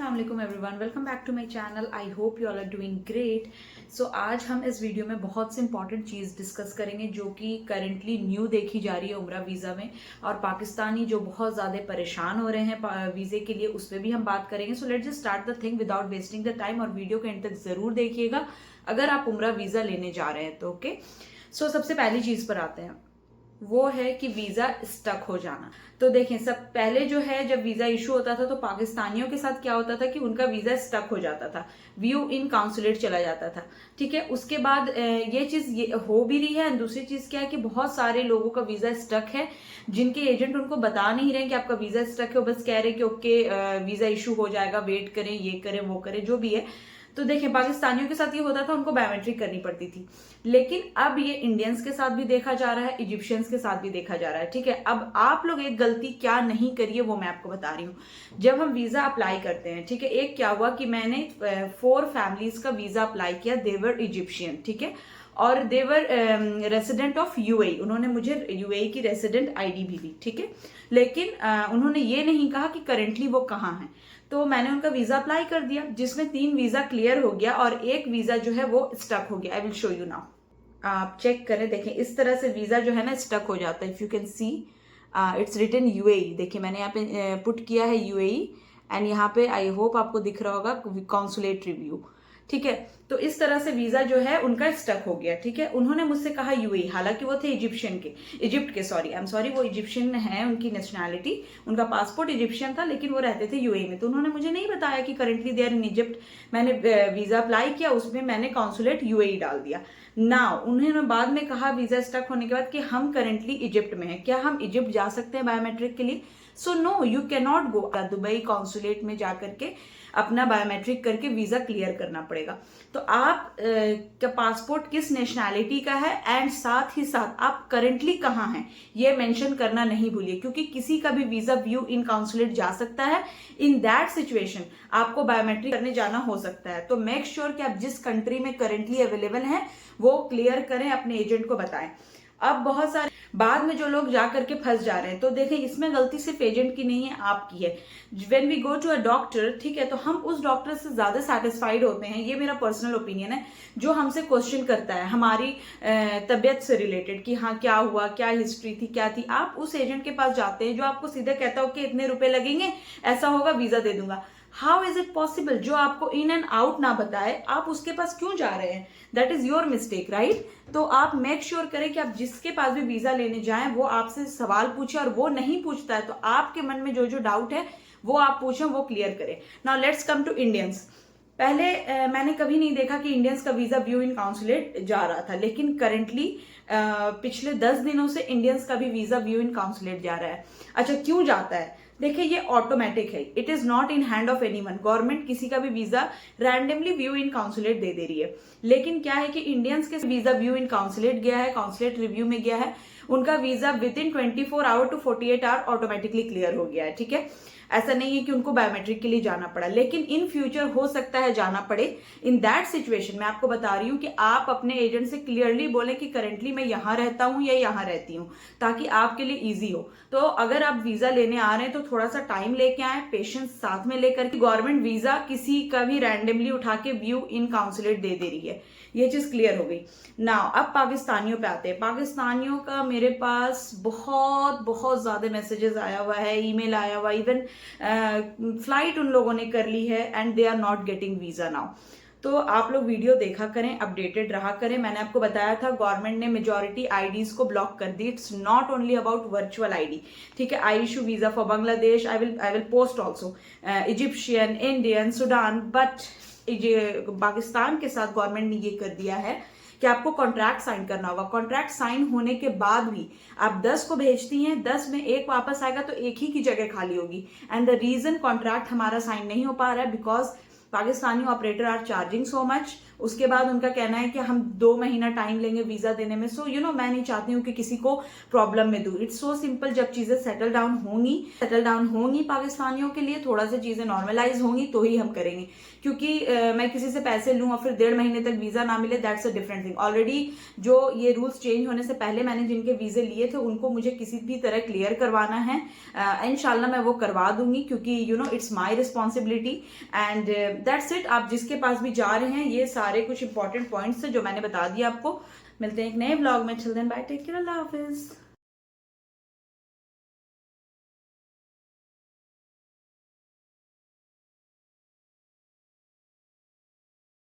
अस्सलाम everyone, welcome back to my channel. I hope you all are doing great. So आज हम इस video में बहुत से इंपॉर्टेंट चीज़ डिस्कस करेंगे जो कि करेंटली न्यू देखी जा रही है उम्रा वीज़ा में, और पाकिस्तानी जो बहुत ज़्यादा परेशान हो रहे हैं वीज़े के लिए, उस पर भी हम बात करेंगे। So let's just start the thing without wasting the time, और वीडियो के एंड तक ज़रूर देखिएगा अगर आप उम्रा वीज़ा लेने जा रहे हैं तो। ओके, सो सबसे पहली चीज़ पर आते हैं, वो है कि वीजा स्टक हो जाना। तो देखें, सब पहले जो है जब वीजा इशू होता था तो पाकिस्तानियों के साथ क्या होता था कि उनका वीजा स्टक हो जाता था, व्यू इन काउंसुलेट चला जाता था। ठीक है, उसके बाद ये चीज हो भी रही है। दूसरी चीज क्या है कि बहुत सारे लोगों का वीजा स्टक है जिनके एजेंट उनको बता नहीं रहे कि आपका वीजा स्टक है, वो बस कह रहे कि ओके वीजा इशू हो जाएगा, वेट करें, ये करें, वो करें, जो भी है। तो देखें, पाकिस्तानियों के साथ ये होता था, उनको बायोमेट्रिक करनी पड़ती थी, लेकिन अब ये इंडियंस के साथ भी देखा जा रहा है, इजिप्शियंस के साथ भी देखा जा रहा है। ठीक है, अब आप लोग एक गलती क्या नहीं करिए वो मैं आपको बता रही हूँ। जब हम वीजा अप्लाई करते हैं, ठीक है, एक क्या हुआ कि मैंने 4 फैमिलीज का वीजा अप्लाई किया, देवर इजिप्शियन, ठीक है, और देवर रेसिडेंट ऑफ यूएई। उन्होंने मुझे यूएई की रेसिडेंट आईडी भी दी, ठीक है, लेकिन उन्होंने ये नहीं कहा कि करेंटली वो कहाँ है। तो मैंने उनका वीजा अप्लाई कर दिया, जिसमें 3 वीजा क्लियर हो गया और एक वीजा जो है वो स्टक हो गया। I will show you now, आप चेक करें। देखें, इस तरह से वीजा जो है ना स्टक हो जाता है। If you can see it's written UAE. देखिए, मैंने यहाँ पे पुट किया है यूएई, एंड यहाँ पे आई होप आपको दिख रहा होगा कॉन्सुलेट रिव्यू। ठीक है, तो इस तरह से वीजा जो है उनका स्टक हो गया। ठीक है, उन्होंने मुझसे कहा यूएई, हालांकि वो थे इजिप्ट के, सॉरी आई एम सॉरी, वो इजिप्शियन है, उनकी नेशनैलिटी, उनका पासपोर्ट इजिप्शियन था, लेकिन वो रहते थे यूएई में। तो उन्होंने मुझे नहीं बताया कि currently they are in Egypt. मैंने वीजा अप्लाई किया, उसमें मैंने कॉन्सुलेट यूएई डाल दिया। नाउ उन्होंने बाद में कहा वीजा स्टक होने के बाद कि हम करेंटली इजिप्ट में हैं, क्या हम इजिप्ट जा सकते हैं बायोमेट्रिक के लिए? So no, you can not go. Dubai consulate में जाकर के अपना बायोमेट्रिक करके वीजा क्लियर करना पड़ेगा। तो आप का पासपोर्ट किस नेशनैलिटी का है, एंड साथ ही साथ आप करेंटली कहाँ हैं, ये मेंशन करना नहीं भूलिए, क्योंकि किसी का भी वीजा व्यू इन काउंसुलेट जा सकता है। इन दैट सिचुएशन आपको बायोमेट्रिक करने जाना हो सकता है। तो मेक श्योर कि आप जिस कंट्री में करेंटली अवेलेबल हैं वो क्लियर करें, अपने एजेंट को बताएं। अब बहुत सारे बाद में जो लोग जा करके फंस जा रहे हैं, तो देखें, इसमें गलती सिर्फ एजेंट की नहीं है, आपकी है। When we go to a doctor, ठीक है, तो हम उस डॉक्टर से ज्यादा सेटिस्फाइड होते हैं, ये मेरा पर्सनल ओपिनियन है, जो हमसे क्वेश्चन करता है हमारी तबियत से रिलेटेड कि हाँ क्या हुआ, क्या हिस्ट्री थी, क्या थी। आप उस एजेंट के पास जाते हैं जो आपको सीधे कहता हो कि इतने रुपए लगेंगे, ऐसा होगा, वीजा दे दूंगा। How is it possible? जो आपको इन एंड आउट ना बताए आप उसके पास क्यों जा रहे हैं? That is your mistake, right? तो आप मेक श्योर करें कि आप जिसके पास भी वीजा लेने जाएं वो आपसे सवाल पूछे, और वो नहीं पूछता है तो आपके मन में जो जो डाउट है वो आप पूछें, वो क्लियर करें। Now let's come to Indians. पहले मैंने कभी नहीं देखा कि इंडियंस का वीजा व्यू इन काउंसुलेट जा रहा था, लेकिन करेंटली पिछले 10 दिनों से इंडियंस का भी वीजा व्यू इन काउंसुलेट जा रहा है। अच्छा, क्यों जाता है? देखिए, ये ऑटोमेटिक है, it is not in hand of anyone. Government किसी का भी visa randomly view in consulate दे रही है, लेकिन क्या है कि इंडियंस के वीजा व्यू इन काउंसुलेट गया है, काउंसुलेट रिव्यू में गया है, उनका visa within 24 hour to 48 hour automatically clear हो गया है। ठीक है, ऐसा नहीं है कि उनको बायोमेट्रिक के लिए जाना पड़ा, लेकिन इन फ्यूचर हो सकता है जाना पड़े। इन दैट सिचुएशन मैं आपको बता रही हूँ कि आप अपने एजेंट से क्लियरली बोले कि करेंटली मैं यहाँ रहता हूँ या यहाँ रहती हूँ, ताकि आपके लिए इजी हो। तो अगर आप वीजा लेने आ रहे हैं तो थोड़ा सा टाइम लेके आए, पेशेंस साथ में लेकर के। गवर्नमेंट वीजा किसी का भी रैंडमली उठा के व्यू इन काउंसुलेट दे रही है, ये चीज क्लियर हो गई। नाउ अब पाकिस्तानियों पे आते हैं। पाकिस्तानियों का मेरे पास बहुत बहुत ज्यादा मैसेजेस आया हुआ है, ईमेल आया हुआ, इवन फ्लाइट उन लोगों ने कर ली है, and they are not getting visa now. तो आप लोग वीडियो देखा करें, अपडेटेड रहा करें। मैंने आपको बताया था गवर्नमेंट ने मेजॉरिटी आईडीज को ब्लॉक कर दी। It's not only about virtual ID, ठीक है। I issue visa for Bangladesh, I will post also Egyptian, Indian, Sudan, but Pakistan के साथ गवर्नमेंट ने ये कर दिया है कि आपको कॉन्ट्रैक्ट साइन करना होगा। कॉन्ट्रैक्ट साइन होने के बाद भी आप 10 को भेजती हैं, 10 में एक वापस आएगा, तो एक ही की जगह खाली होगी। एंड द रीजन कॉन्ट्रैक्ट हमारा साइन नहीं हो पा रहा है because Pakistani operator are charging so much. उसके बाद उनका कहना है कि हम 2 महीना टाइम लेंगे वीजा देने में। सो मैं नहीं चाहती हूँ कि किसी को प्रॉब्लम में दूँ। इट्स सो सिंपल, जब चीजें सेटल डाउन होंगी पाकिस्तानियों के लिए, थोड़ा सा चीजें नॉर्मलाइज होंगी तो ही हम करेंगे। क्योंकि मैं किसी से पैसे लूँ और फिर 1.5 महीने तक वीजा ना मिले, that's a different thing. Already जो ये रूल्स चेंज होने से पहले मैंने जिनके वीजे लिए थे उनको मुझे किसी भी तरह क्लियर करवाना है। इंशाल्लाह मैं वो करवा दूंगी, क्योंकि it's my responsibility and that's it. आप जिसके पास भी जा रहे हैं, ये सारे कुछ इंपॉर्टेंट पॉइंट्स है जो मैंने बता दिया आपको। मिलते हैं एक नए ब्लॉग में। Chill then, bye, take care, अल्लाह हाफिज।